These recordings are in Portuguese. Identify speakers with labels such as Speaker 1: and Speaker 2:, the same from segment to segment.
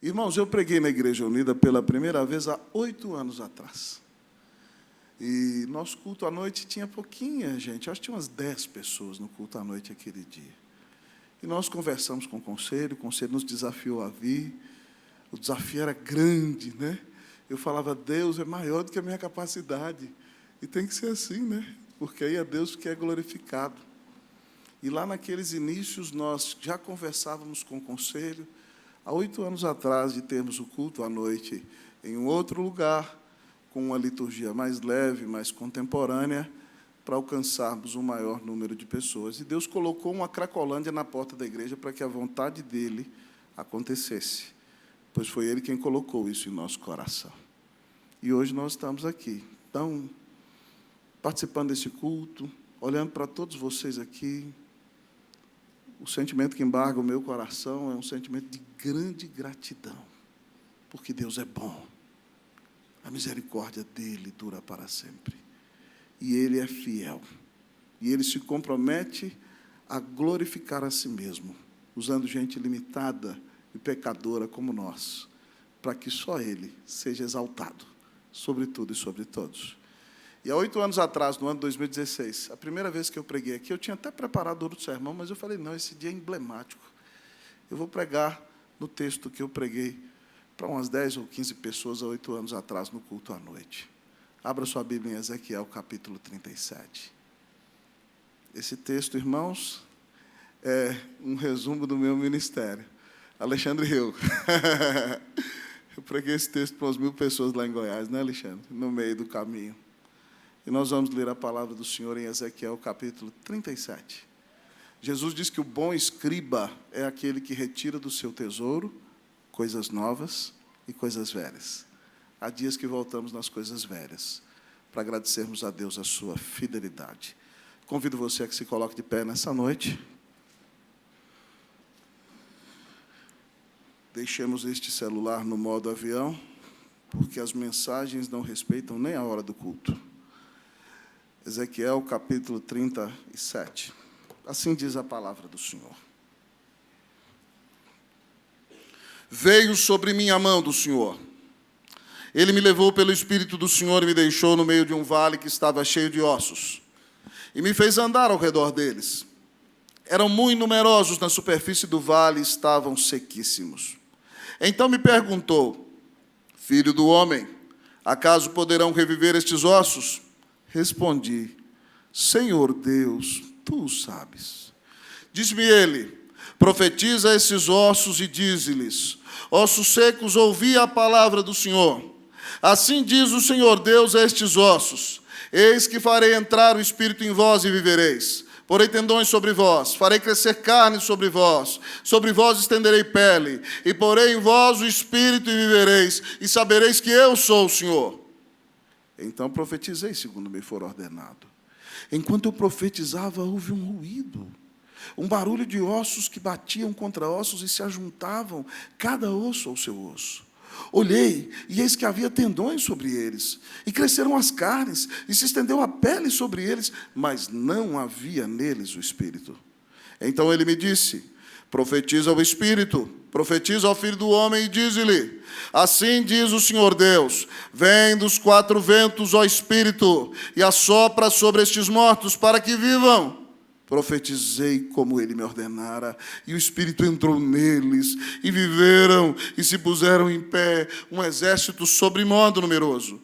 Speaker 1: Irmãos, eu preguei na Igreja Unida pela primeira vez há 8 anos atrás. E nosso culto à noite tinha pouquinha gente, acho que tinha umas 10 pessoas no culto à noite aquele dia. E nós conversamos com o conselho nos desafiou a vir. O desafio era grande, né? Eu falava, Deus é maior do que a minha capacidade. E tem que ser assim, né? Porque aí é Deus que é glorificado. E lá naqueles inícios nós já conversávamos com o conselho, há 8 anos atrás, de termos o culto à noite em um outro lugar, com uma liturgia mais leve, mais contemporânea, para alcançarmos um maior número de pessoas. E Deus colocou uma Cracolândia na porta da igreja para que a vontade dEle acontecesse, pois foi Ele quem colocou isso em nosso coração. E hoje nós estamos aqui, então, participando desse culto, olhando para todos vocês aqui. O sentimento que embarga o meu coração é um sentimento de grande gratidão, porque Deus é bom. A misericórdia dEle dura para sempre. E Ele é fiel. E Ele se compromete a glorificar a si mesmo, usando gente limitada e pecadora como nós, para que só Ele seja exaltado, sobre tudo e sobre todos. E há 8 anos atrás, no ano de 2016, a primeira vez que eu preguei aqui, eu tinha até preparado outro sermão, mas eu falei, não, esse dia é emblemático. Eu vou pregar no texto que eu preguei para umas 10 ou 15 pessoas há 8 anos atrás, no culto à noite. Abra sua Bíblia em Ezequiel, capítulo 37. Esse texto, irmãos, é um resumo do meu ministério. Alexandre Rio. Eu preguei esse texto para umas 1000 pessoas lá em Goiás, né, Alexandre? No meio do caminho. E nós vamos ler a palavra do Senhor em Ezequiel, capítulo 37. Jesus diz que o bom escriba é aquele que retira do seu tesouro coisas novas e coisas velhas. Há dias que voltamos nas coisas velhas, para agradecermos a Deus a sua fidelidade. Convido você a que se coloque de pé nessa noite. Deixemos este celular no modo avião, porque as mensagens não respeitam nem a hora do culto. Ezequiel, capítulo 37. Assim diz a palavra do Senhor. Veio sobre mim a mão do Senhor. Ele me levou pelo Espírito do Senhor e me deixou no meio de um vale que estava cheio de ossos, e me fez andar ao redor deles. Eram muito numerosos na superfície do vale e estavam sequíssimos. Então me perguntou, filho do homem, acaso poderão reviver estes ossos? Respondi, Senhor Deus, tu o sabes. Disse-me ele, profetiza esses ossos e dize-lhes, ossos secos, ouvi a palavra do Senhor. Assim diz o Senhor Deus a estes ossos, eis que farei entrar o Espírito em vós e vivereis. Porei tendões sobre vós, farei crescer carne sobre vós estenderei pele, e porei em vós o Espírito e vivereis, e sabereis que eu sou o Senhor. Então profetizei segundo me for ordenado. Enquanto eu profetizava, houve um ruído, um barulho de ossos que batiam contra ossos e se ajuntavam, cada osso ao seu osso. Olhei, e eis que havia tendões sobre eles, e cresceram as carnes, e se estendeu a pele sobre eles, mas não havia neles o Espírito. Então ele me disse, profetiza ao Espírito, profetiza ao Filho do Homem e dize-lhe, assim diz o Senhor Deus, vem dos 4 ventos, ó Espírito, e assopra sobre estes mortos para que vivam. Profetizei como ele me ordenara, e o Espírito entrou neles, e viveram, e se puseram em pé, um exército sobremodo numeroso.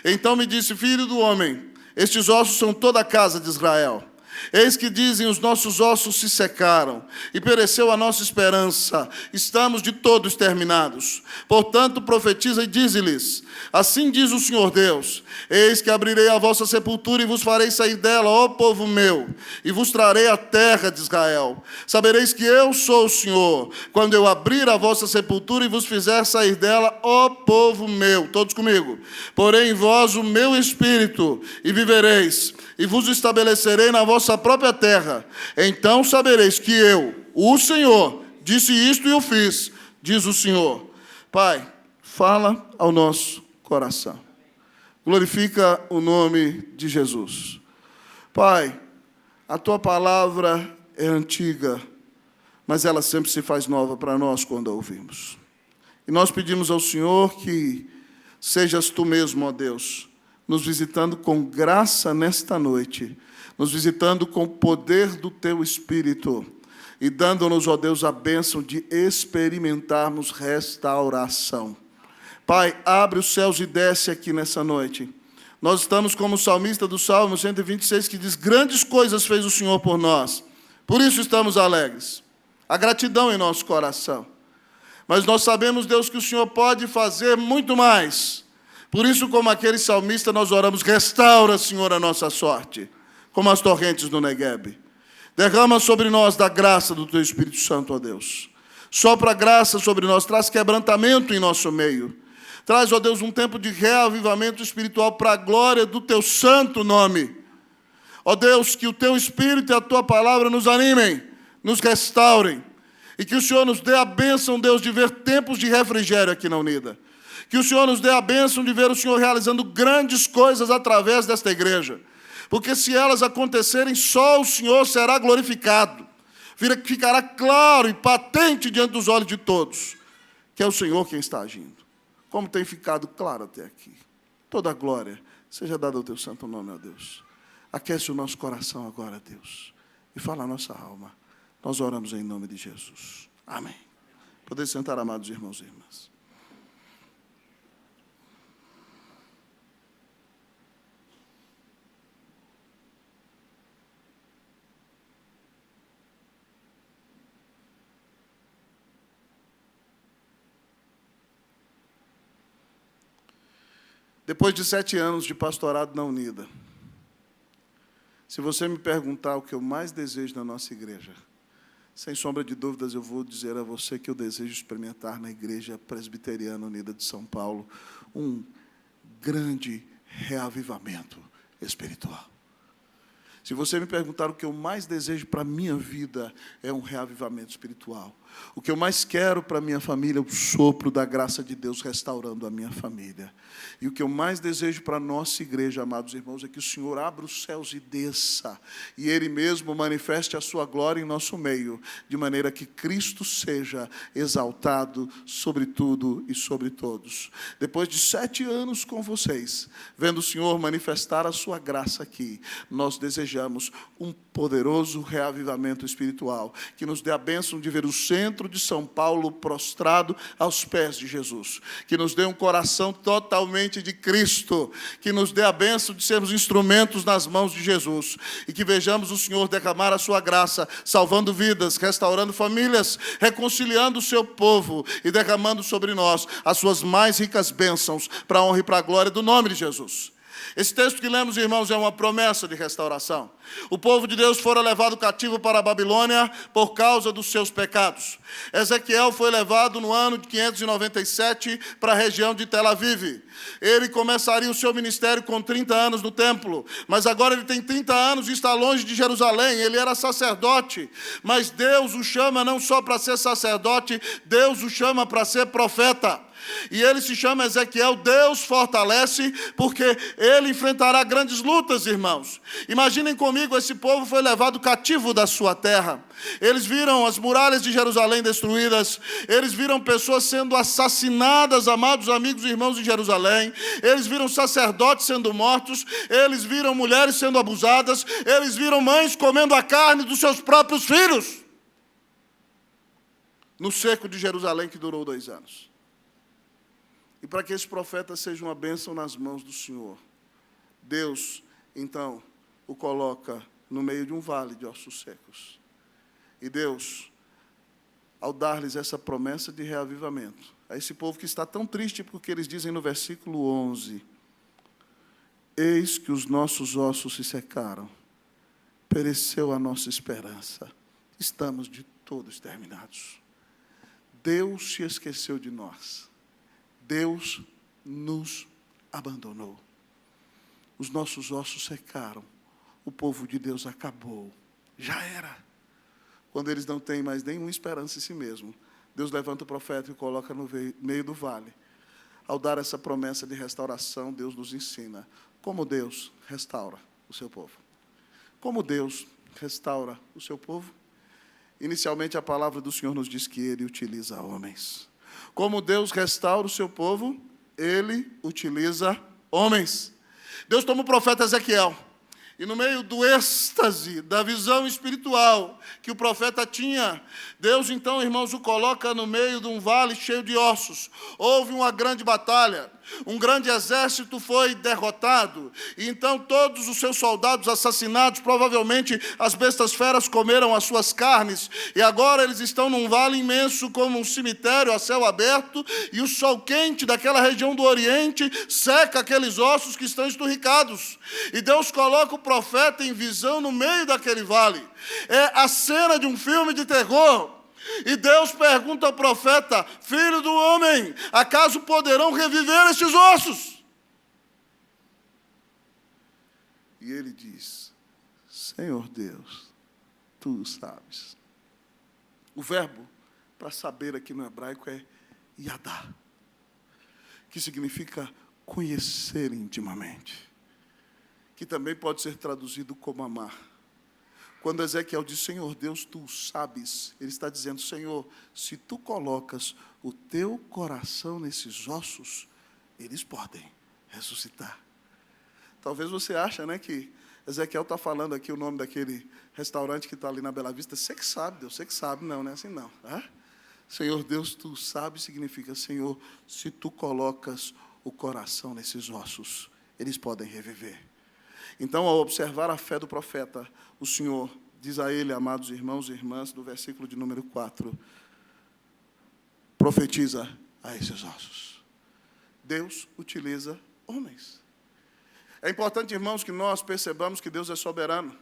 Speaker 1: Então me disse, filho do homem, estes ossos são toda a casa de Israel. Eis que dizem, os nossos ossos se secaram, e pereceu a nossa esperança, estamos de todo exterminados. Portanto, profetiza e dize-lhes, assim diz o Senhor Deus, eis que abrirei a vossa sepultura e vos farei sair dela, ó povo meu, e vos trarei a terra de Israel. Sabereis que eu sou o Senhor, quando eu abrir a vossa sepultura e vos fizer sair dela, ó povo meu. Todos comigo. Porém em vós o meu Espírito, e vivereis, e vos estabelecerei na vossa própria terra. Então sabereis que eu, o Senhor, disse isto e o fiz, diz o Senhor. Pai, fala ao nosso coração. Glorifica o nome de Jesus. Pai, a tua palavra é antiga, mas ela sempre se faz nova para nós quando a ouvimos. E nós pedimos ao Senhor que sejas Tu mesmo, ó Deus, nos visitando com graça nesta noite, nos visitando com o poder do Teu Espírito e dando-nos, ó Deus, a bênção de experimentarmos restauração. Pai, abre os céus e desce aqui nessa noite. Nós estamos como o salmista do Salmo 126, que diz: grandes coisas fez o Senhor por nós, por isso estamos alegres. Há gratidão em nosso coração. Mas nós sabemos, Deus, que o Senhor pode fazer muito mais. Por isso, como aquele salmista, nós oramos: restaura, Senhor, a nossa sorte, como as torrentes do Neguebe. Derrama sobre nós da graça do Teu Espírito Santo, ó Deus. Sopra a graça sobre nós, traz quebrantamento em nosso meio. Traz, ó Deus, um tempo de reavivamento espiritual para a glória do Teu santo nome. Ó Deus, que o Teu Espírito e a Tua palavra nos animem, nos restaurem. E que o Senhor nos dê a bênção, Deus, de ver tempos de refrigério aqui na Unida. Que o Senhor nos dê a bênção de ver o Senhor realizando grandes coisas através desta igreja. Porque se elas acontecerem, só o Senhor será glorificado. Ficará claro e patente diante dos olhos de todos que é o Senhor quem está agindo. Como tem ficado claro até aqui. Toda a glória seja dada ao Teu santo nome, ó Deus. Aquece o nosso coração agora, Deus, e fala a nossa alma. Nós oramos em nome de Jesus. Amém. Podem sentar, amados irmãos e irmãs. Depois de 7 anos de pastorado na Unida, se você me perguntar o que eu mais desejo na nossa igreja, sem sombra de dúvidas, eu vou dizer a você que eu desejo experimentar na Igreja Presbiteriana Unida de São Paulo um grande reavivamento espiritual. Se você me perguntar o que eu mais desejo para a minha vida, é um reavivamento espiritual. O que eu mais quero para a minha família é o sopro da graça de Deus restaurando a minha família. E o que eu mais desejo para a nossa igreja, amados irmãos, é que o Senhor abra os céus e desça, e Ele mesmo manifeste a sua glória em nosso meio, de maneira que Cristo seja exaltado sobre tudo e sobre todos. Depois de 7 anos com vocês, vendo o Senhor manifestar a sua graça aqui, nós desejamos um poderoso reavivamento espiritual, que nos dê a bênção de ver o centro de São Paulo prostrado aos pés de Jesus, que nos dê um coração totalmente de Cristo, que nos dê a bênção de sermos instrumentos nas mãos de Jesus, e que vejamos o Senhor derramar a sua graça, salvando vidas, restaurando famílias, reconciliando o seu povo e derramando sobre nós as suas mais ricas bênçãos, para a honra e para a glória do nome de Jesus. Esse texto que lemos, irmãos, é uma promessa de restauração. O povo de Deus fora levado cativo para a Babilônia por causa dos seus pecados. Ezequiel foi levado no ano de 597 para a região de Tel Aviv. Ele começaria o seu ministério com 30 anos no templo, mas agora ele tem 30 anos e está longe de Jerusalém. Ele era sacerdote, mas Deus o chama não só para ser sacerdote, Deus o chama para ser profeta. E ele se chama Ezequiel, Deus fortalece, porque ele enfrentará grandes lutas, irmãos. Imaginem comigo, esse povo foi levado cativo da sua terra. Eles viram as muralhas de Jerusalém destruídas, eles viram pessoas sendo assassinadas, amados amigos e irmãos de Jerusalém, eles viram sacerdotes sendo mortos, eles viram mulheres sendo abusadas, eles viram mães comendo a carne dos seus próprios filhos, no cerco de Jerusalém que durou 2 anos. E para que esse profeta seja uma bênção nas mãos do Senhor, Deus, então, o coloca no meio de um vale de ossos secos. E Deus, ao dar-lhes essa promessa de reavivamento, a esse povo que está tão triste, porque eles dizem no versículo 11, eis que os nossos ossos se secaram, pereceu a nossa esperança, estamos de todos exterminados. Deus se esqueceu de nós. Deus nos abandonou. Os nossos ossos secaram. O povo de Deus acabou. Já era. Quando eles não têm mais nenhuma esperança em si mesmo, Deus levanta o profeta e o coloca no meio do vale. Ao dar essa promessa de restauração, Deus nos ensina como Deus restaura o seu povo. Como Deus restaura o seu povo? Inicialmente, a palavra do Senhor nos diz que Ele utiliza homens. Como Deus restaura o seu povo, Ele utiliza homens. Deus toma o profeta Ezequiel, e no meio do êxtase, da visão espiritual que o profeta tinha, Deus então, irmãos, o coloca no meio de um vale cheio de ossos. Houve uma grande batalha, um grande exército foi derrotado, e então todos os seus soldados assassinados, provavelmente as bestas feras comeram as suas carnes, e agora eles estão num vale imenso como um cemitério a céu aberto, e o sol quente daquela região do Oriente seca aqueles ossos que estão esturricados, e Deus coloca o profeta em visão no meio daquele vale. É a cena de um filme de terror. E Deus pergunta ao profeta: filho do homem, acaso poderão reviver estes ossos? E ele diz: Senhor Deus, tu sabes. O verbo para saber aqui no hebraico é yadá, que significa conhecer intimamente, que também pode ser traduzido como amar. Quando Ezequiel diz, Senhor Deus, tu sabes, ele está dizendo, Senhor, se tu colocas o teu coração nesses ossos, eles podem ressuscitar. Talvez você ache, né, que Ezequiel está falando aqui o nome daquele restaurante que está ali na Bela Vista. Você que sabe, Deus, você que sabe. Não, não é assim não. Senhor Deus, tu sabes, significa, Senhor, se tu colocas o coração nesses ossos, eles podem reviver. Então, ao observar a fé do profeta, o Senhor diz a ele, amados irmãos e irmãs, no versículo de número 4, profetiza a esses ossos. Deus utiliza homens. É importante, irmãos, que nós percebamos que Deus é soberano,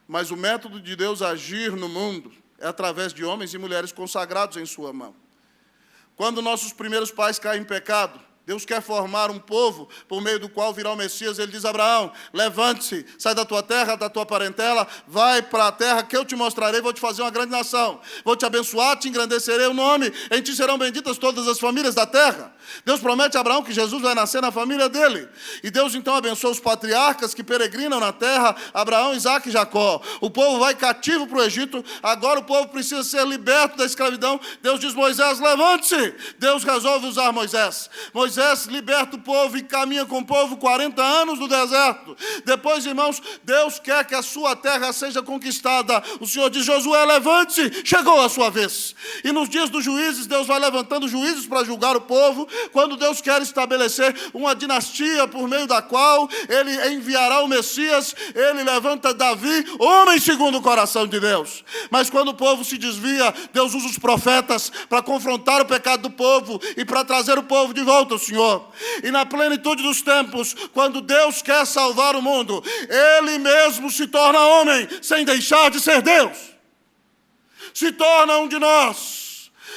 Speaker 1: mas o método de Deus agir no mundo é através de homens e mulheres consagrados em sua mão. Quando nossos primeiros pais caem em pecado, Deus quer formar um povo por meio do qual virá o Messias. Ele diz a Abraão, levante-se, sai da tua terra, da tua parentela, vai para a terra que eu te mostrarei, vou te fazer uma grande nação, vou te abençoar, te engrandecerei o nome, em ti serão benditas todas as famílias da terra. Deus promete a Abraão que Jesus vai nascer na família dele. E Deus então abençoa os patriarcas que peregrinam na terra, Abraão, Isaque e Jacó. O povo vai cativo para o Egito, agora o povo precisa ser liberto da escravidão. Deus diz, Moisés, levante-se. Deus resolve usar Moisés. Moisés liberta o povo e caminha com o povo 40 anos no deserto. Depois, irmãos, Deus quer que a sua terra seja conquistada. O Senhor diz, Josué, levante-se, chegou a sua vez. E nos dias dos juízes, Deus vai levantando juízes para julgar o povo. Quando Deus quer estabelecer uma dinastia por meio da qual Ele enviará o Messias, Ele levanta Davi, homem segundo o coração de Deus. Mas quando o povo se desvia, Deus usa os profetas para confrontar o pecado do povo e para trazer o povo de volta ao Senhor. E na plenitude dos tempos, quando Deus quer salvar o mundo, Ele mesmo se torna homem, sem deixar de ser Deus. Se torna um de nós.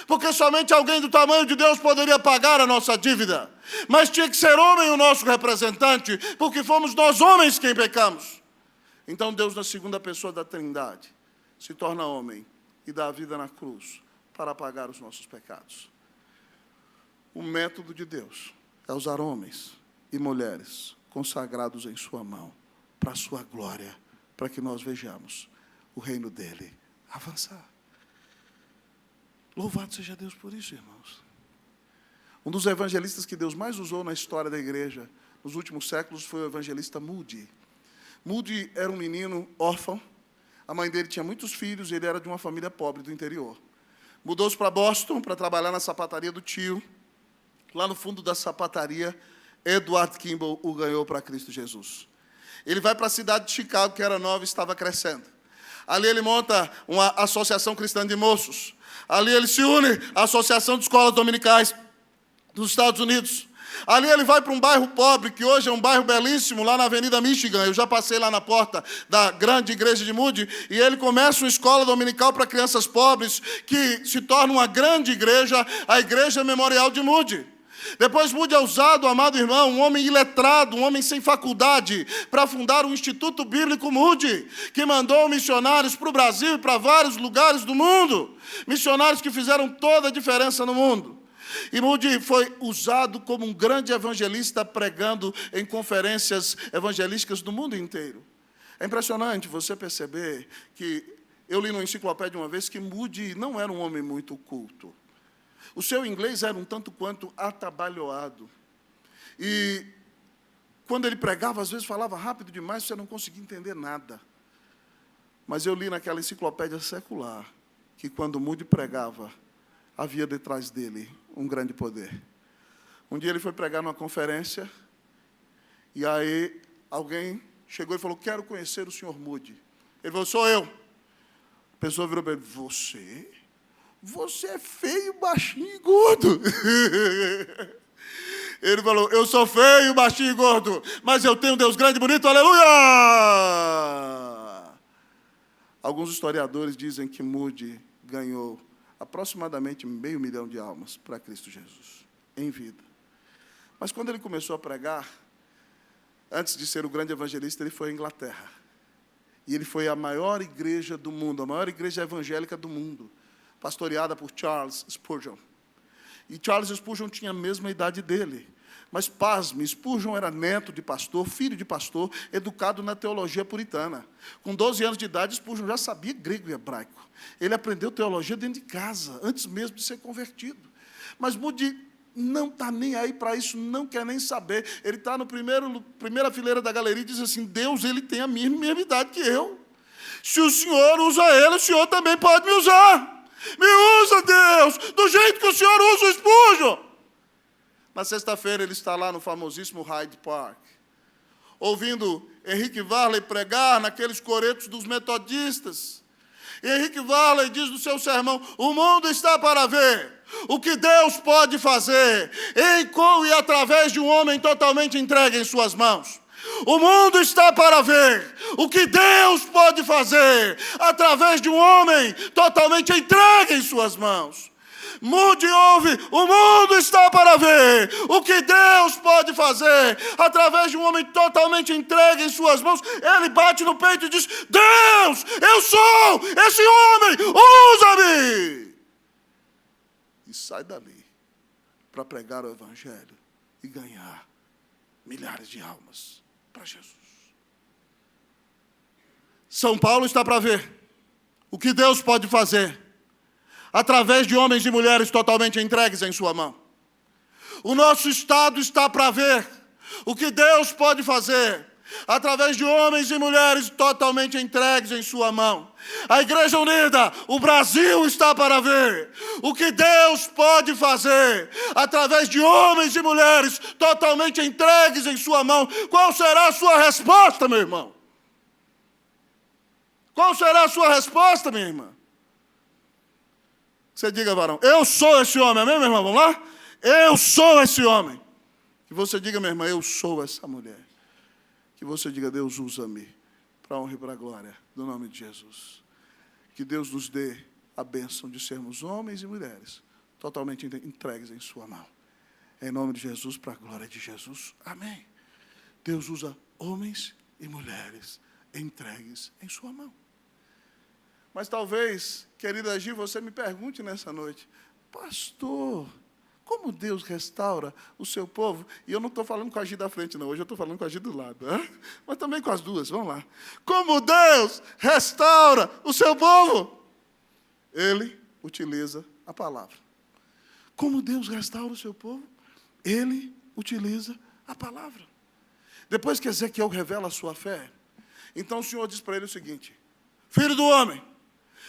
Speaker 1: Porque somente alguém do tamanho de Deus poderia pagar a nossa dívida. Mas tinha que ser homem o nosso representante, porque fomos nós homens quem pecamos. Então Deus, na segunda pessoa da Trindade, se torna homem e dá a vida na cruz para pagar os nossos pecados. O método de Deus é usar homens e mulheres consagrados em sua mão, para a sua glória, para que nós vejamos o reino dele avançar. Louvado seja Deus por isso, irmãos. Um dos evangelistas que Deus mais usou na história da igreja nos últimos séculos foi o evangelista Moody. Moody era um menino órfão, a mãe dele tinha muitos filhos e ele era de uma família pobre do interior. Mudou-se para Boston para trabalhar na sapataria do tio. Lá no fundo da sapataria, Edward Kimball o ganhou para Cristo Jesus. Ele vai para a cidade de Chicago, que era nova e estava crescendo. Ali ele monta uma associação cristã de moços. Ali ele se une à Associação de Escolas Dominicais dos Estados Unidos. Ali ele vai para um bairro pobre, que hoje é um bairro belíssimo, lá na Avenida Michigan. Eu já passei lá na porta da grande igreja de Moody, e ele começa uma escola dominical para crianças pobres, que se torna uma grande igreja, a Igreja Memorial de Moody. Depois Moody é usado, amado irmão, um homem iletrado, um homem sem faculdade, para fundar o Instituto Bíblico Moody, que mandou missionários para o Brasil e para vários lugares do mundo. Missionários que fizeram toda a diferença no mundo. E Moody foi usado como um grande evangelista, pregando em conferências evangelísticas do mundo inteiro. É impressionante você perceber que, eu li no enciclopédia uma vez, que Moody não era um homem muito culto. O seu inglês era um tanto quanto atabalhoado. E quando ele pregava, às vezes falava rápido demais, você não conseguia entender nada. Mas eu li naquela enciclopédia secular que quando Moody pregava, havia detrás dele um grande poder. Um dia ele foi pregar numa conferência, e aí alguém chegou e falou, quero conhecer o senhor Moody. Ele falou, sou eu. A pessoa virou para ele, você? Você é feio, baixinho e gordo. Ele falou, eu sou feio, baixinho e gordo, mas eu tenho um Deus grande e bonito, aleluia! Alguns historiadores dizem que Moody ganhou aproximadamente 500 mil de almas para Cristo Jesus, em vida. Mas quando ele começou a pregar, antes de ser o grande evangelista, ele foi à Inglaterra. E ele foi à maior igreja do mundo, a maior igreja evangélica do mundo, pastoreada por Charles Spurgeon. E Charles Spurgeon tinha a mesma idade dele. Mas, pasme, Spurgeon era neto de pastor, filho de pastor, educado na teologia puritana. Com 12 anos de idade, Spurgeon já sabia grego e hebraico. Ele aprendeu teologia dentro de casa, antes mesmo de ser convertido. Mas Moody não está nem aí para isso, não quer nem saber. Ele está na primeira fileira da galeria e diz assim, Deus, ele tem a mesma idade que eu. Se o Senhor usa ele, o Senhor também pode me usar. Me usa, Deus, do jeito que o Senhor usa o Spurgeon. Na sexta-feira ele está lá no famosíssimo Hyde Park, ouvindo Henrique Varley pregar naqueles coretos dos metodistas. E Henrique Varley diz no seu sermão, o mundo está para ver o que Deus pode fazer em, com e através de um homem totalmente entregue em suas mãos. O mundo está para ver o que Deus pode fazer através de um homem totalmente entregue em suas mãos. Moody ouve, o mundo está para ver o que Deus pode fazer através de um homem totalmente entregue em suas mãos. Ele bate no peito e diz, Deus, eu sou esse homem, usa-me! E sai dali para pregar o evangelho e ganhar milhares de almas para Jesus. São Paulo está para ver o que Deus pode fazer através de homens e mulheres totalmente entregues em sua mão. O nosso Estado está para ver o que Deus pode fazer através de homens e mulheres totalmente entregues em sua mão. A Igreja Unida, o Brasil está para ver o que Deus pode fazer através de homens e mulheres totalmente entregues em sua mão. Qual será a sua resposta, meu irmão? Qual será a sua resposta, minha irmã? Você diga, varão, eu sou esse homem, amém, meu irmão? Vamos lá? Eu sou esse homem. Que você diga, minha irmã, eu sou essa mulher. Que você diga, Deus usa-me para a honra e para a glória do nome de Jesus. Que Deus nos dê a bênção de sermos homens e mulheres totalmente entregues em sua mão. Em nome de Jesus, para a glória de Jesus. Amém. Deus usa homens e mulheres entregues em sua mão. Mas talvez, querida Gi, você me pergunte nessa noite, pastor, como Deus restaura o seu povo? E eu não estou falando com a Gi da frente, não. Hoje eu estou falando com a Gi do lado. Hein? Mas também com as duas, vamos lá. Como Deus restaura o seu povo? Ele utiliza a palavra. Como Deus restaura o seu povo? Ele utiliza a palavra. Depois que Ezequiel revela a sua fé, então o Senhor diz para ele o seguinte, filho do homem,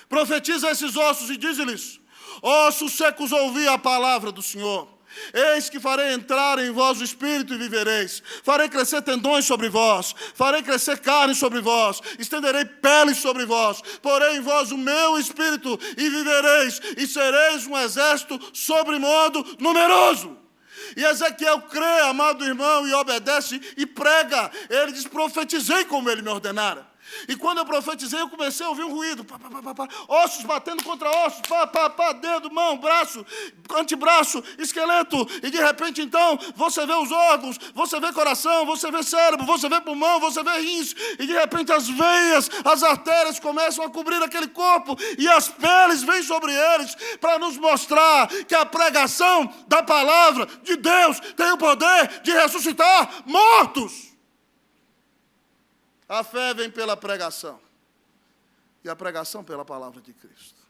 Speaker 1: profetiza esses ossos e diz-lhes, ossos secos, ouvi a palavra do Senhor. Eis que farei entrar em vós o Espírito e vivereis. Farei crescer tendões sobre vós. Farei crescer carne sobre vós. Estenderei peles sobre vós. Porei em vós o meu Espírito e vivereis. E sereis um exército sobremodo numeroso. E Ezequiel crê, amado irmão, e obedece e prega. Ele diz, profetizei como ele me ordenara. E quando eu profetizei, eu comecei a ouvir um ruído. Pá, pá, pá, pá, ossos batendo contra ossos. Pá, pá, pá, dedo, mão, braço, antebraço, esqueleto. E de repente, então, você vê os órgãos, você vê coração, você vê cérebro, você vê pulmão, você vê rins. E de repente as veias, as artérias começam a cobrir aquele corpo. E as peles vêm sobre eles para nos mostrar que a pregação da palavra de Deus tem o poder de ressuscitar mortos. A fé vem pela pregação, e a pregação pela palavra de Cristo.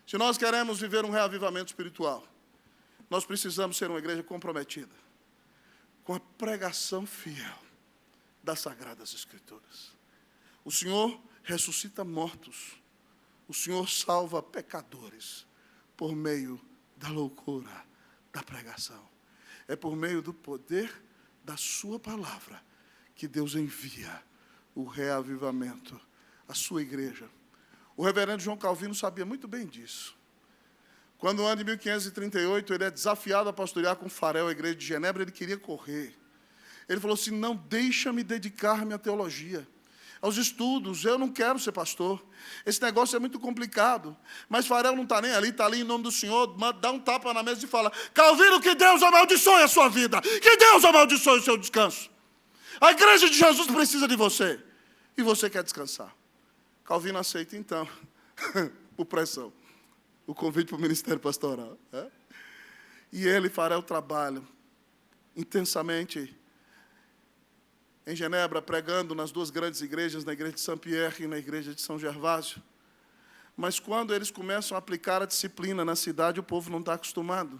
Speaker 1: Se nós queremos viver um reavivamento espiritual, nós precisamos ser uma igreja comprometida com a pregação fiel das Sagradas Escrituras. O Senhor ressuscita mortos. O Senhor salva pecadores por meio da loucura da pregação. É por meio do poder da sua palavra que Deus envia o reavivamento à sua igreja. O reverendo João Calvino sabia muito bem disso. Quando, no ano de 1538, ele é desafiado a pastorear com Farel a igreja de Genebra, ele queria correr. Ele falou assim, não, deixa-me dedicar-me à teologia, aos estudos, eu não quero ser pastor. Esse negócio é muito complicado. Mas Farel não está nem ali, está ali em nome do Senhor, dá um tapa na mesa e fala, Calvino, que Deus amaldiçoe a sua vida, que Deus amaldiçoe o seu descanso. A igreja de Jesus precisa de você, e você quer descansar. Calvino aceita, então, por pressão, o convite para o ministério pastoral. E ele e Farel trabalham intensamente em Genebra, pregando nas duas grandes igrejas, na igreja de Saint-Pierre e na igreja de São Gervásio. Mas quando eles começam a aplicar a disciplina na cidade, o povo não está acostumado.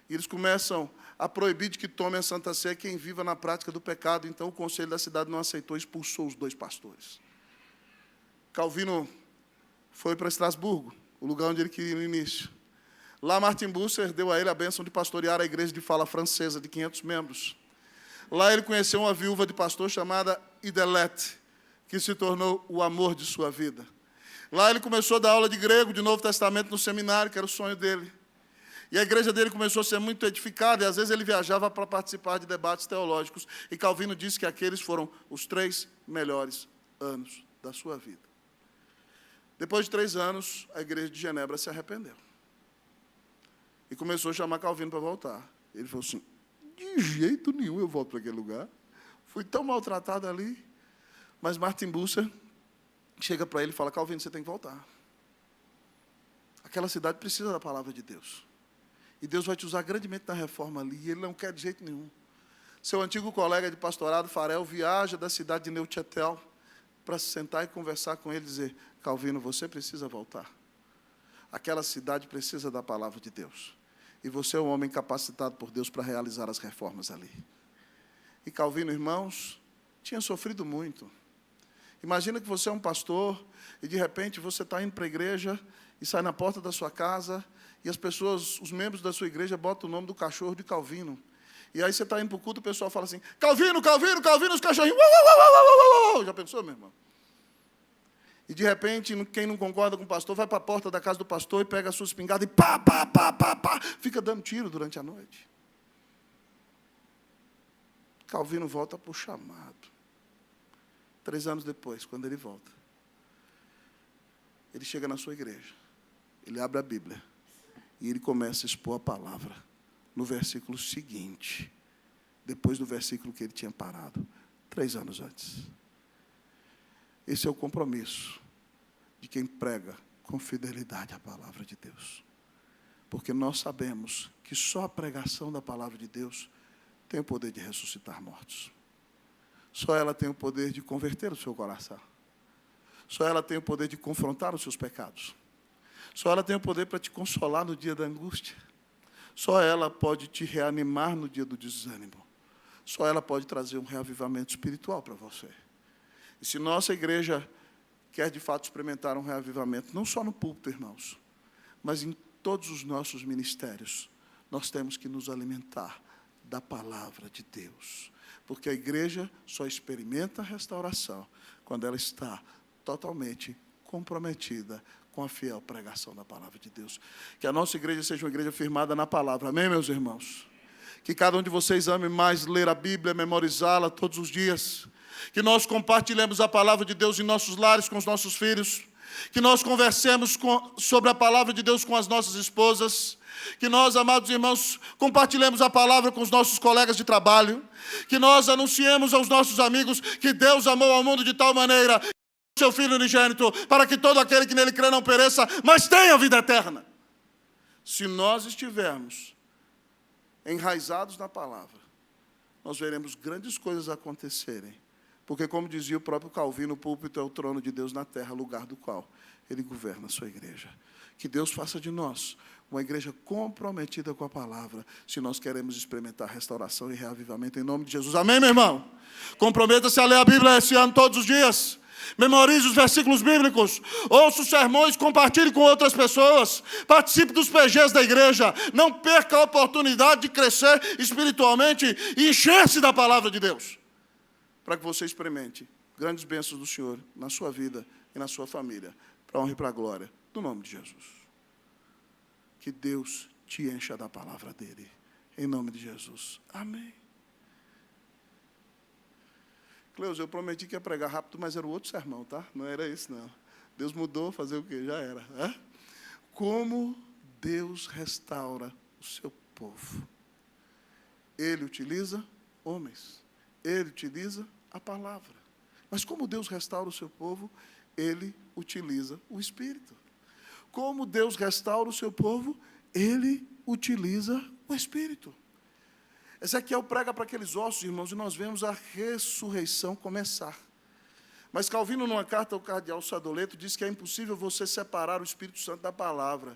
Speaker 1: E eles começam a proibir de que tomem a Santa Ceia quem viva na prática do pecado. Então o conselho da cidade não aceitou, expulsou os dois pastores. Calvino foi para Estrasburgo, o lugar onde ele queria ir no início. Lá Martin Bucer deu a ele a bênção de pastorear a igreja de fala francesa, de 500 membros. Lá ele conheceu uma viúva de pastor chamada Idelete, que se tornou o amor de sua vida. Lá ele começou a dar aula de grego, de Novo Testamento, no seminário, que era o sonho dele. E a igreja dele começou a ser muito edificada, e às vezes ele viajava para participar de debates teológicos. E Calvino disse que aqueles foram os 3 melhores anos da sua vida. Depois de 3 anos, a igreja de Genebra se arrependeu. E começou a chamar Calvino para voltar. Ele falou assim, de jeito nenhum eu volto para aquele lugar. Fui tão maltratado ali. Mas Martin Bucer chega para ele e fala, Calvino, você tem que voltar. Aquela cidade precisa da palavra de Deus. E Deus vai te usar grandemente na reforma ali. E ele não quer de jeito nenhum. Seu antigo colega de pastorado, Farel, viaja da cidade de Neuchâtel para se sentar e conversar com ele e dizer, Calvino, você precisa voltar. Aquela cidade precisa da palavra de Deus. E você é um homem capacitado por Deus para realizar as reformas ali. E Calvino, irmãos, tinha sofrido muito. Imagina que você é um pastor e, de repente, você está indo para a igreja e sai na porta da sua casa e as pessoas, os membros da sua igreja, botam o nome do cachorro de Calvino. E aí você está indo para o culto e o pessoal fala assim, Calvino, Calvino, Calvino, os cachorrinhos. Já pensou, meu irmão? E, de repente, quem não concorda com o pastor, vai para a porta da casa do pastor e pega a sua espingarda e pá, fica dando tiro durante a noite. Calvino volta para o chamado. 3 anos depois, quando ele volta, ele chega na sua igreja, ele abre a Bíblia e ele começa a expor a palavra no versículo seguinte, depois do versículo que ele tinha parado, 3 anos antes. Esse é o compromisso de quem prega com fidelidade a palavra de Deus. Porque nós sabemos que só a pregação da palavra de Deus tem o poder de ressuscitar mortos. Só ela tem o poder de converter o seu coração. Só ela tem o poder de confrontar os seus pecados. Só ela tem o poder para te consolar no dia da angústia. Só ela pode te reanimar no dia do desânimo. Só ela pode trazer um reavivamento espiritual para você. E se nossa igreja quer, de fato, experimentar um reavivamento, não só no púlpito, irmãos, mas em todos os nossos ministérios, nós temos que nos alimentar da palavra de Deus. Porque a igreja só experimenta a restauração quando ela está totalmente comprometida com a fiel pregação da palavra de Deus. Que a nossa igreja seja uma igreja firmada na palavra. Amém, meus irmãos? Que cada um de vocês ame mais ler a Bíblia, memorizá-la todos os dias. Que nós compartilhemos a palavra de Deus em nossos lares com os nossos filhos. Que nós conversemos sobre a palavra de Deus com as nossas esposas. Que nós, amados irmãos, compartilhemos a palavra com os nossos colegas de trabalho. Que nós anunciemos aos nossos amigos que Deus amou ao mundo de tal maneira que deu seu Filho unigênito, para que todo aquele que nele crê não pereça, mas tenha vida eterna. Se nós estivermos enraizados na palavra, nós veremos grandes coisas acontecerem Porque, como dizia o próprio Calvino, o púlpito é o trono de Deus na terra, lugar do qual Ele governa a sua igreja. Que Deus faça de nós uma igreja comprometida com a palavra, se nós queremos experimentar restauração e reavivamento, em nome de Jesus. Amém, meu irmão? Comprometa-se a ler a Bíblia esse ano todos os dias. Memorize os versículos bíblicos. Ouça os sermões, compartilhe com outras pessoas. Participe dos PGs da igreja. Não perca a oportunidade de crescer espiritualmente e encher-se da palavra de Deus, para que você experimente grandes bênçãos do Senhor na sua vida e na sua família, para a honra e para a glória do nome de Jesus. Que Deus te encha da palavra dele, em nome de Jesus. Amém. Cleus, eu prometi que ia pregar rápido, mas era o outro sermão, tá? Não era isso, não. Deus mudou, fazer o quê? Já era. Como Deus restaura o seu povo. Ele utiliza homens. Ele utiliza a palavra. Mas como Deus restaura o seu povo, Ele utiliza o Espírito. Como Deus restaura o seu povo, Ele utiliza o Espírito. Ezequiel prega para aqueles ossos, irmãos, e nós vemos a ressurreição começar. Mas Calvino, numa carta ao cardeal Sadoleto, diz que é impossível você separar o Espírito Santo da palavra.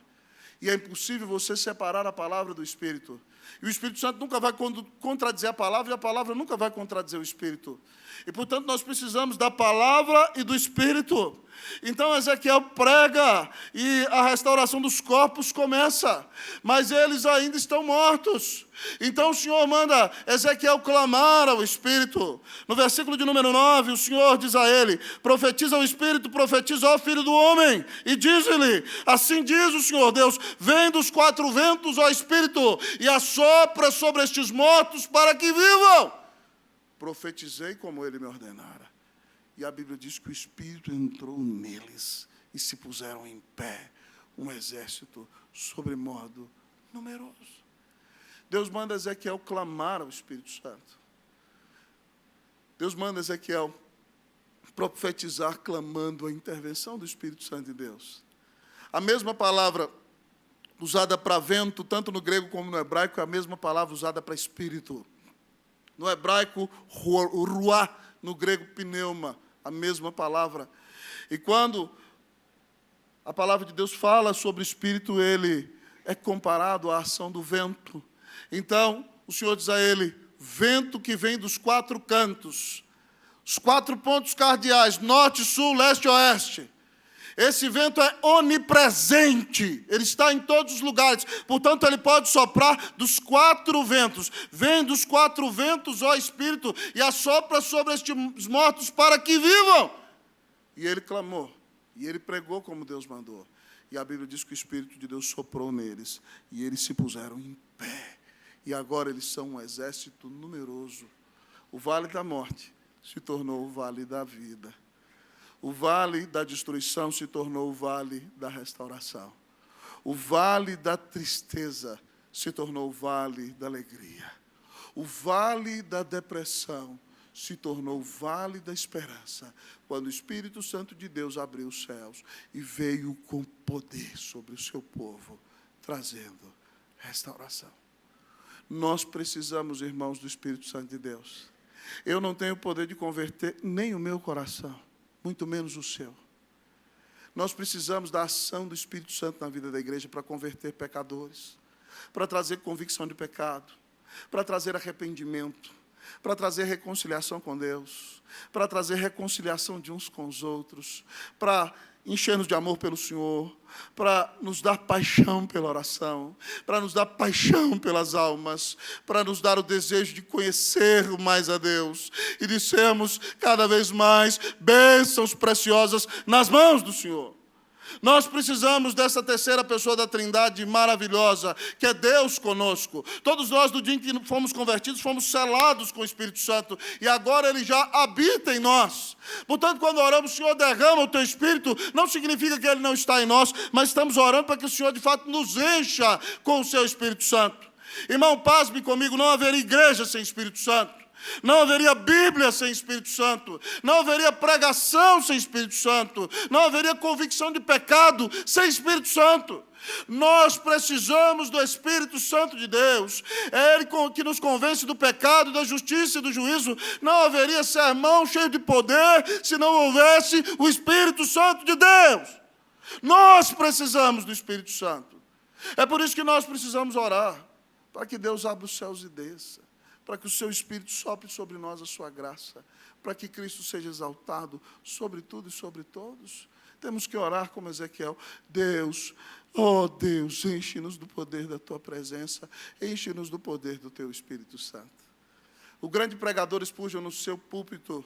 Speaker 1: E é impossível você separar a palavra do Espírito. E o Espírito Santo nunca vai contradizer a palavra, e a palavra nunca vai contradizer o Espírito. E, portanto, nós precisamos da palavra e do Espírito. Então, Ezequiel prega e a restauração dos corpos começa, mas eles ainda estão mortos. Então, o Senhor manda Ezequiel clamar ao Espírito. No versículo de número 9, o Senhor diz a ele: profetiza ao Espírito, profetiza ao Filho do Homem, e diz-lhe: assim diz o Senhor Deus, vem dos quatro ventos, ó Espírito, e assopra sobre estes mortos para que vivam. Profetizei como ele me ordenara. E a Bíblia diz que o Espírito entrou neles e se puseram em pé, um exército sobremodo numeroso. Deus manda Ezequiel clamar ao Espírito Santo. Deus manda Ezequiel profetizar clamando a intervenção do Espírito Santo de Deus. A mesma palavra usada para vento, tanto no grego como no hebraico, é a mesma palavra usada para espírito. No hebraico, ruá, no grego, pneuma, a mesma palavra. E quando a palavra de Deus fala sobre o Espírito, ele é comparado à ação do vento. Então, o Senhor diz a ele: vento que vem dos quatro cantos, os quatro pontos cardeais, norte, sul, leste e oeste. Esse vento é onipresente, ele está em todos os lugares, portanto ele pode soprar dos quatro ventos. Vem dos quatro ventos, ó Espírito, e assopra sobre estes mortos para que vivam. E ele clamou, e ele pregou como Deus mandou. E a Bíblia diz que o Espírito de Deus soprou neles, e eles se puseram em pé. E agora eles são um exército numeroso. O vale da morte se tornou o vale da vida. O vale da destruição se tornou o vale da restauração. O vale da tristeza se tornou o vale da alegria. O vale da depressão se tornou o vale da esperança, quando o Espírito Santo de Deus abriu os céus e veio com poder sobre o seu povo, trazendo restauração. Nós precisamos, irmãos, do Espírito Santo de Deus. Eu não tenho poder de converter nem o meu coração, muito menos o seu. Nós precisamos da ação do Espírito Santo na vida da igreja para converter pecadores, para trazer convicção de pecado, para trazer arrependimento, para trazer reconciliação com Deus, para trazer reconciliação de uns com os outros, para encher-nos de amor pelo Senhor, para nos dar paixão pela oração, para nos dar paixão pelas almas, para nos dar o desejo de conhecer mais a Deus e de sermos cada vez mais bênçãos preciosas nas mãos do Senhor. Nós precisamos dessa terceira pessoa da Trindade maravilhosa, que é Deus conosco. Todos nós, do dia em que fomos convertidos, fomos selados com o Espírito Santo, e agora Ele já habita em nós. Portanto, quando oramos, Senhor, derrama o Teu Espírito, não significa que Ele não está em nós, mas estamos orando para que o Senhor, de fato, nos encha com o Seu Espírito Santo. Irmão, pasme comigo, não haveria igreja sem Espírito Santo. Não haveria Bíblia sem Espírito Santo. Não haveria pregação sem Espírito Santo. Não haveria convicção de pecado sem Espírito Santo. Nós precisamos do Espírito Santo de Deus. É Ele que nos convence do pecado, da justiça e do juízo. Não haveria sermão cheio de poder se não houvesse o Espírito Santo de Deus. Nós precisamos do Espírito Santo. É por isso que nós precisamos orar, para que Deus abra os céus e desça, para que o seu Espírito sopre sobre nós a sua graça, para que Cristo seja exaltado sobre tudo e sobre todos. Temos que orar como Ezequiel. Deus, ó Deus, enche-nos do poder da Tua presença, enche-nos do poder do Teu Espírito Santo. O grande pregador Spurgeon, no seu púlpito,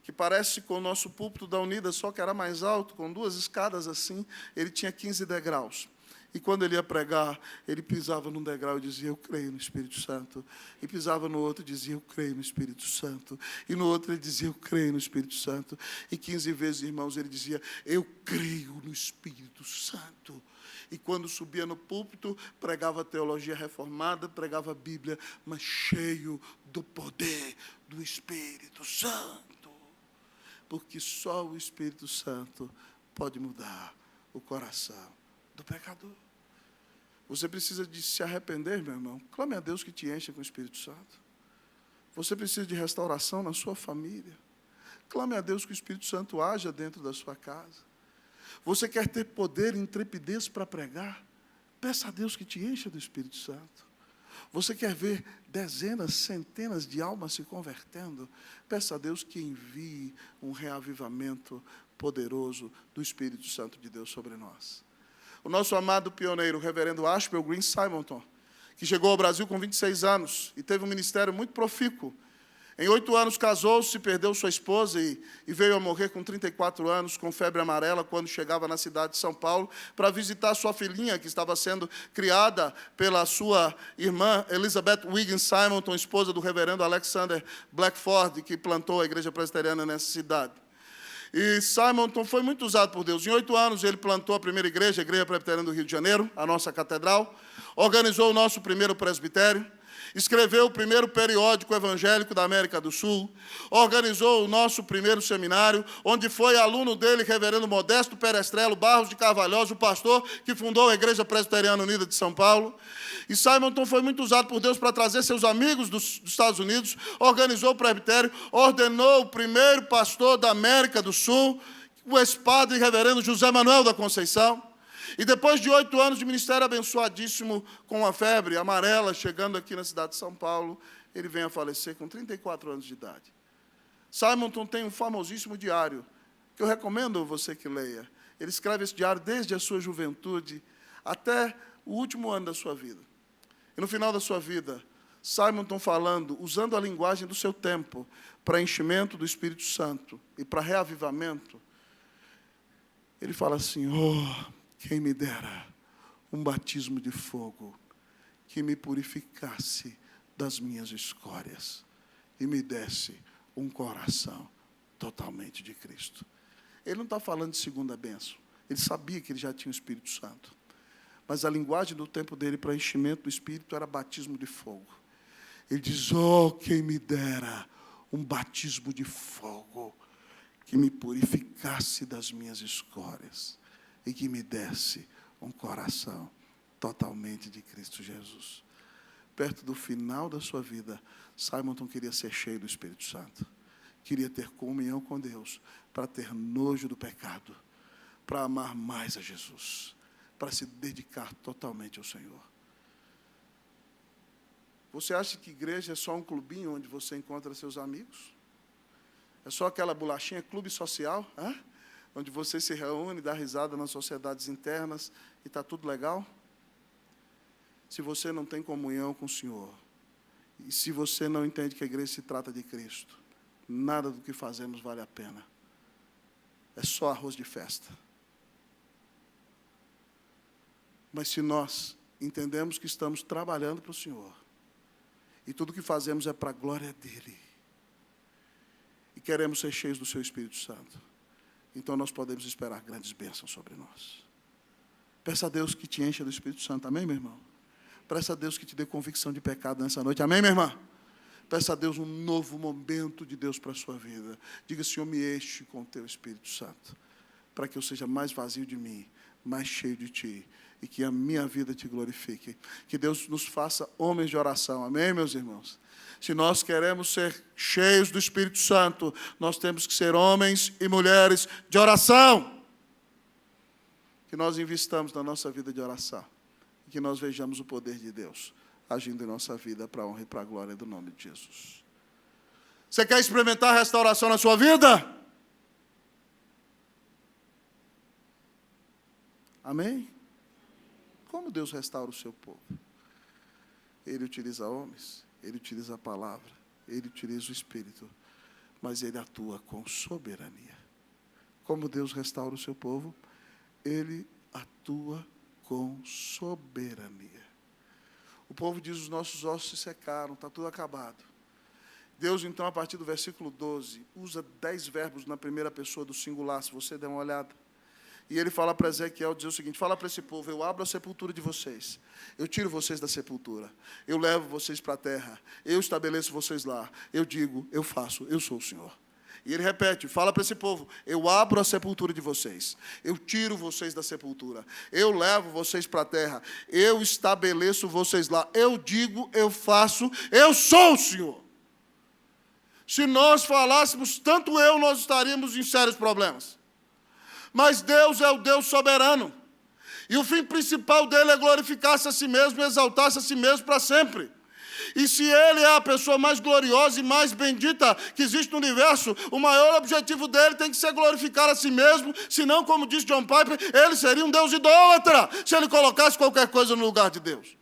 Speaker 1: que parece com o nosso púlpito da Unida, só que era mais alto, com 2 escadas assim, ele tinha 15 degraus. E quando ele ia pregar, ele pisava num degrau e dizia, eu creio no Espírito Santo. E pisava no outro e dizia, eu creio no Espírito Santo. E no outro ele dizia, eu creio no Espírito Santo. E 15 vezes, irmãos, ele dizia, eu creio no Espírito Santo. E quando subia no púlpito, pregava teologia reformada, pregava a Bíblia, mas cheio do poder do Espírito Santo. Porque só o Espírito Santo pode mudar o coração do pecador. Você precisa de se arrepender, meu irmão. Clame a Deus que te encha com o Espírito Santo. Você precisa de restauração na sua família. Clame a Deus que o Espírito Santo haja dentro da sua casa. Você quer ter poder e intrepidez para pregar? Peça a Deus que te encha do Espírito Santo. Você quer ver dezenas, centenas de almas se convertendo? Peça a Deus que envie um reavivamento poderoso do Espírito Santo de Deus sobre nós. O nosso amado pioneiro, o reverendo Ashbel Green Simonton, que chegou ao Brasil com 26 anos e teve um ministério muito profícuo. Em 8 anos casou-se, perdeu sua esposa e veio a morrer com 34 anos, com febre amarela, quando chegava na cidade de São Paulo, para visitar sua filhinha, que estava sendo criada pela sua irmã, Elizabeth Wiggins Simonton, esposa do reverendo Alexander Blackford, que plantou a igreja presbiteriana nessa cidade. E Simonton foi muito usado por Deus. Em 8 anos, ele plantou a primeira igreja, a Igreja Presbiteriana do Rio de Janeiro, a nossa catedral, organizou o nosso primeiro presbitério, escreveu o primeiro periódico evangélico da América do Sul, organizou o nosso primeiro seminário, onde foi aluno dele, reverendo Modesto Perestrello Barros de Carvalhosa, o pastor que fundou a Igreja Presbiteriana Unida de São Paulo. E Simonton foi muito usado por Deus para trazer seus amigos dos Estados Unidos, organizou o presbitério, ordenou o primeiro pastor da América do Sul, o ex-padre reverendo José Manuel da Conceição. E depois de 8 anos de ministério abençoadíssimo, com a febre amarela, chegando aqui na cidade de São Paulo, ele vem a falecer com 34 anos de idade. Simonton tem um famosíssimo diário, que eu recomendo você que leia. Ele escreve esse diário desde a sua juventude até o último ano da sua vida. E no final da sua vida, Simonton falando, usando a linguagem do seu tempo, para enchimento do Espírito Santo e para reavivamento, ele fala assim, quem me dera um batismo de fogo que me purificasse das minhas escórias e me desse um coração totalmente de Cristo. Ele não está falando de segunda bênção. Ele sabia que ele já tinha o Espírito Santo. Mas a linguagem do tempo dele para enchimento do Espírito era batismo de fogo. Ele diz, quem me dera um batismo de fogo que me purificasse das minhas escórias e que me desse um coração totalmente de Cristo Jesus. Perto do final da sua vida, Simonton queria ser cheio do Espírito Santo. Queria ter comunhão com Deus, para ter nojo do pecado, para amar mais a Jesus, para se dedicar totalmente ao Senhor. Você acha que igreja é só um clubinho onde você encontra seus amigos? É só aquela bolachinha, clube social, onde você se reúne, dá risada nas sociedades internas e está tudo legal? Se você não tem comunhão com o Senhor, e se você não entende que a igreja se trata de Cristo, nada do que fazemos vale a pena. É só arroz de festa. Mas se nós entendemos que estamos trabalhando para o Senhor, e tudo que fazemos é para a glória dEle, e queremos ser cheios do Seu Espírito Santo, então nós podemos esperar grandes bênçãos sobre nós. Peça a Deus que te encha do Espírito Santo, amém, meu irmão? Peça a Deus que te dê convicção de pecado nessa noite, amém, minha irmã? Peça a Deus um novo momento de Deus para a sua vida. Diga, Senhor, me enche com o teu Espírito Santo, para que eu seja mais vazio de mim, mais cheio de ti, e que a minha vida te glorifique. Que Deus nos faça homens de oração. Amém, meus irmãos? Se nós queremos ser cheios do Espírito Santo, nós temos que ser homens e mulheres de oração. Que nós investamos na nossa vida de oração. E que nós vejamos o poder de Deus agindo em nossa vida para a honra e para a glória do nome de Jesus. Você quer experimentar a restauração na sua vida? Amém? Como Deus restaura o seu povo? Ele utiliza homens, Ele utiliza a palavra, Ele utiliza o Espírito, mas Ele atua com soberania. Como Deus restaura o seu povo? Ele atua com soberania. O povo diz, os nossos ossos se secaram, está tudo acabado. Deus, então, a partir do versículo 12, usa 10 verbos na primeira pessoa do singular, se você der uma olhada. E ele fala para Ezequiel, diz o seguinte, fala para esse povo, eu abro a sepultura de vocês, eu tiro vocês da sepultura, eu levo vocês para a terra, eu estabeleço vocês lá, eu digo, eu faço, eu sou o Senhor. E ele repete, fala para esse povo, eu abro a sepultura de vocês, eu tiro vocês da sepultura, eu levo vocês para a terra, eu estabeleço vocês lá, eu digo, eu faço, eu sou o Senhor. Se nós falássemos tanto nós estaríamos em sérios problemas. Mas Deus é o Deus soberano. E o fim principal dele é glorificar-se a si mesmo e exaltar-se a si mesmo para sempre. E se Ele é a pessoa mais gloriosa e mais bendita que existe no universo, o maior objetivo dele tem que ser glorificar a si mesmo, senão, como disse John Piper, ele seria um Deus idólatra, se ele colocasse qualquer coisa no lugar de Deus.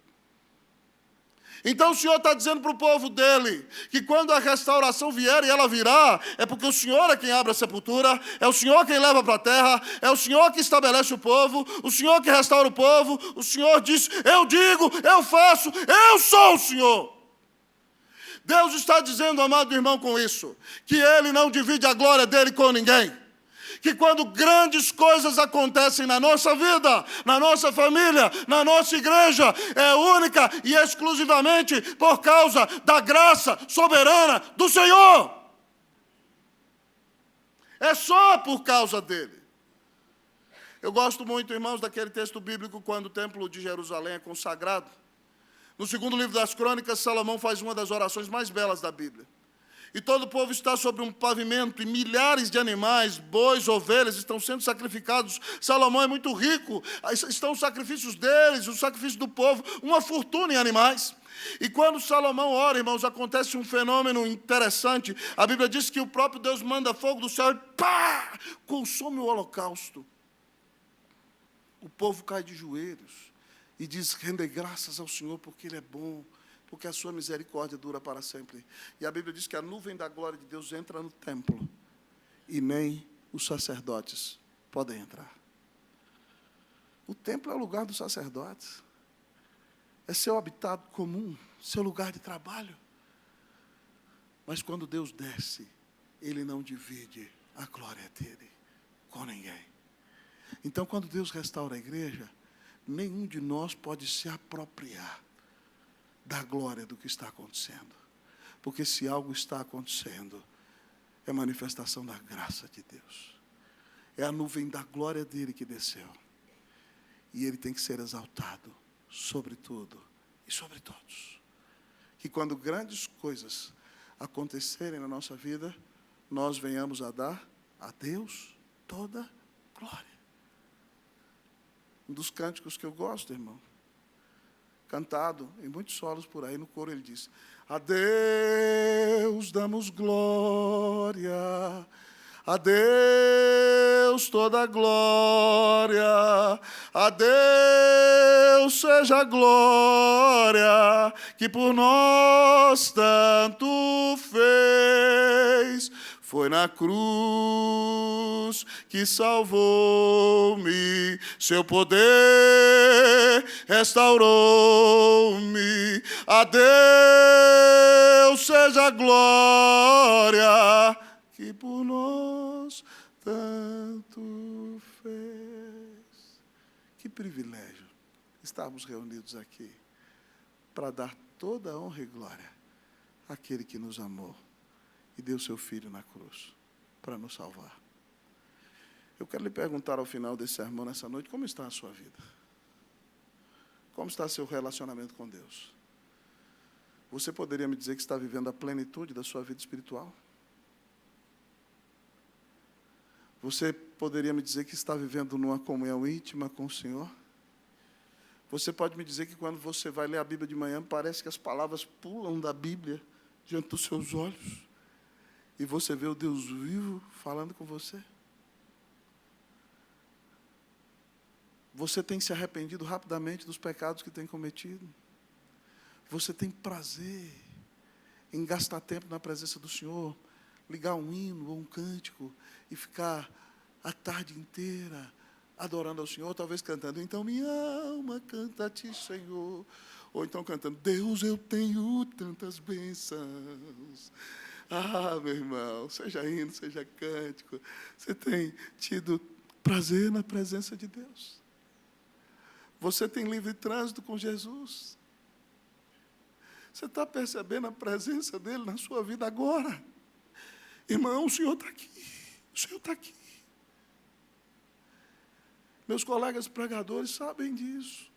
Speaker 1: Então o Senhor está dizendo para o povo dele, que quando a restauração vier, e ela virá, é porque o Senhor é quem abre a sepultura, é o Senhor quem leva para a terra, é o Senhor que estabelece o povo, o Senhor que restaura o povo, o Senhor diz, eu digo, eu faço, eu sou o Senhor. Deus está dizendo, amado irmão, com isso, que Ele não divide a glória dEle com ninguém. Que quando grandes coisas acontecem na nossa vida, na nossa família, na nossa igreja, é única e exclusivamente por causa da graça soberana do Senhor. É só por causa dEle. Eu gosto muito, irmãos, daquele texto bíblico quando o templo de Jerusalém é consagrado. No segundo livro das Crônicas, Salomão faz uma das orações mais belas da Bíblia. E todo o povo está sobre um pavimento, e milhares de animais, bois, ovelhas, estão sendo sacrificados. Salomão é muito rico, estão os sacrifícios deles, os sacrifícios do povo, uma fortuna em animais. E quando Salomão ora, irmãos, acontece um fenômeno interessante. A Bíblia diz que o próprio Deus manda fogo do céu e pá, consome o holocausto. O povo cai de joelhos e diz, rende graças ao Senhor porque Ele é bom, porque a sua misericórdia dura para sempre. E a Bíblia diz que a nuvem da glória de Deus entra no templo e nem os sacerdotes podem entrar. O templo é o lugar dos sacerdotes. É seu habitat comum, seu lugar de trabalho. Mas quando Deus desce, Ele não divide a glória dEle com ninguém. Então, quando Deus restaura a igreja, nenhum de nós pode se apropriar da glória do que está acontecendo. Porque se algo está acontecendo, é manifestação da graça de Deus. É a nuvem da glória dEle que desceu. E Ele tem que ser exaltado sobre tudo e sobre todos. Que quando grandes coisas acontecerem na nossa vida, nós venhamos a dar a Deus toda glória. Um dos cânticos que eu gosto, irmão, cantado em muitos solos por aí, no coro ele diz, a Deus damos glória, a Deus toda glória, a Deus seja a glória, que por nós tanto fez. Foi na cruz que salvou-me, seu poder restaurou-me. A Deus seja a glória, que por nós tanto fez. Que privilégio estarmos reunidos aqui para dar toda a honra e glória aquele que nos amou e deu seu Filho na cruz para nos salvar. Eu quero lhe perguntar ao final desse sermão, nessa noite, como está a sua vida? Como está seu relacionamento com Deus? Você poderia me dizer que está vivendo a plenitude da sua vida espiritual? Você poderia me dizer que está vivendo numa comunhão íntima com o Senhor? Você pode me dizer que quando você vai ler a Bíblia de manhã, parece que as palavras pulam da Bíblia diante dos seus olhos, e você vê o Deus vivo falando com você? Você tem se arrependido rapidamente dos pecados que tem cometido? Você tem prazer em gastar tempo na presença do Senhor, ligar um hino ou um cântico e ficar a tarde inteira adorando ao Senhor, talvez cantando, então minha alma canta a Ti, Senhor, ou então cantando, Deus, eu tenho tantas bênçãos. Ah, meu irmão, seja hino, seja cântico, você tem tido prazer na presença de Deus? Você tem livre trânsito com Jesus? Você está percebendo a presença dEle na sua vida agora? Irmão, o Senhor está aqui. O Senhor está aqui. Meus colegas pregadores sabem disso.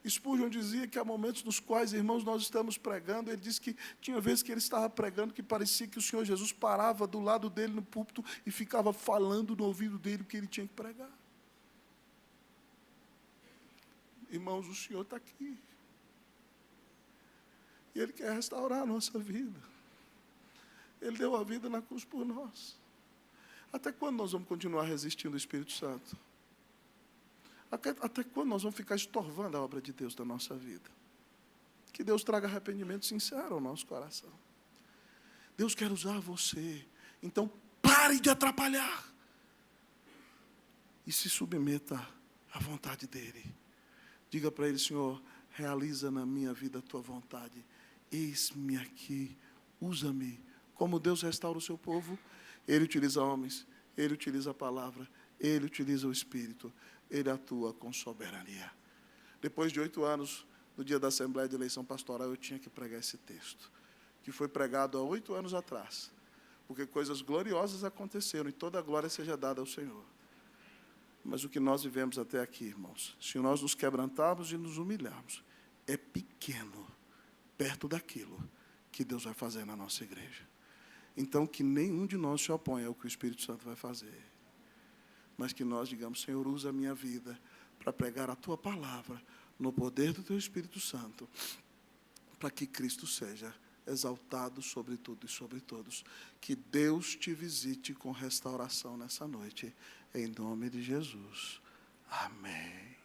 Speaker 1: Spurgeon dizia que há momentos nos quais, irmãos, nós estamos pregando. Ele disse que tinha vezes que ele estava pregando que parecia que o Senhor Jesus parava do lado dele no púlpito e ficava falando no ouvido dele o que ele tinha que pregar. Irmãos, o Senhor está aqui. E Ele quer restaurar a nossa vida. Ele deu a vida na cruz por nós. Até quando nós vamos continuar resistindo ao Espírito Santo? Até quando nós vamos ficar estorvando a obra de Deus da nossa vida? Que Deus traga arrependimento sincero ao nosso coração. Deus quer usar você. Então, pare de atrapalhar. E se submeta à vontade dEle. Diga para Ele, Senhor, realiza na minha vida a Tua vontade. Eis-me aqui, usa-me. Como Deus restaura o seu povo, Ele utiliza homens, Ele utiliza a palavra, Ele utiliza o Espírito, Ele atua com soberania. Depois de 8 anos, no dia da Assembleia de Eleição Pastoral, eu tinha que pregar esse texto, que foi pregado há 8 anos atrás, porque coisas gloriosas aconteceram e toda a glória seja dada ao Senhor. Mas o que nós vivemos até aqui, irmãos, se nós nos quebrantarmos e nos humilharmos, é pequeno, perto daquilo que Deus vai fazer na nossa igreja. Então, que nenhum de nós se oponha ao que o Espírito Santo vai fazer. Mas que nós digamos, Senhor, usa a minha vida para pregar a Tua palavra, no poder do Teu Espírito Santo, para que Cristo seja exaltado sobre tudo e sobre todos. Que Deus te visite com restauração nessa noite, em nome de Jesus. Amém.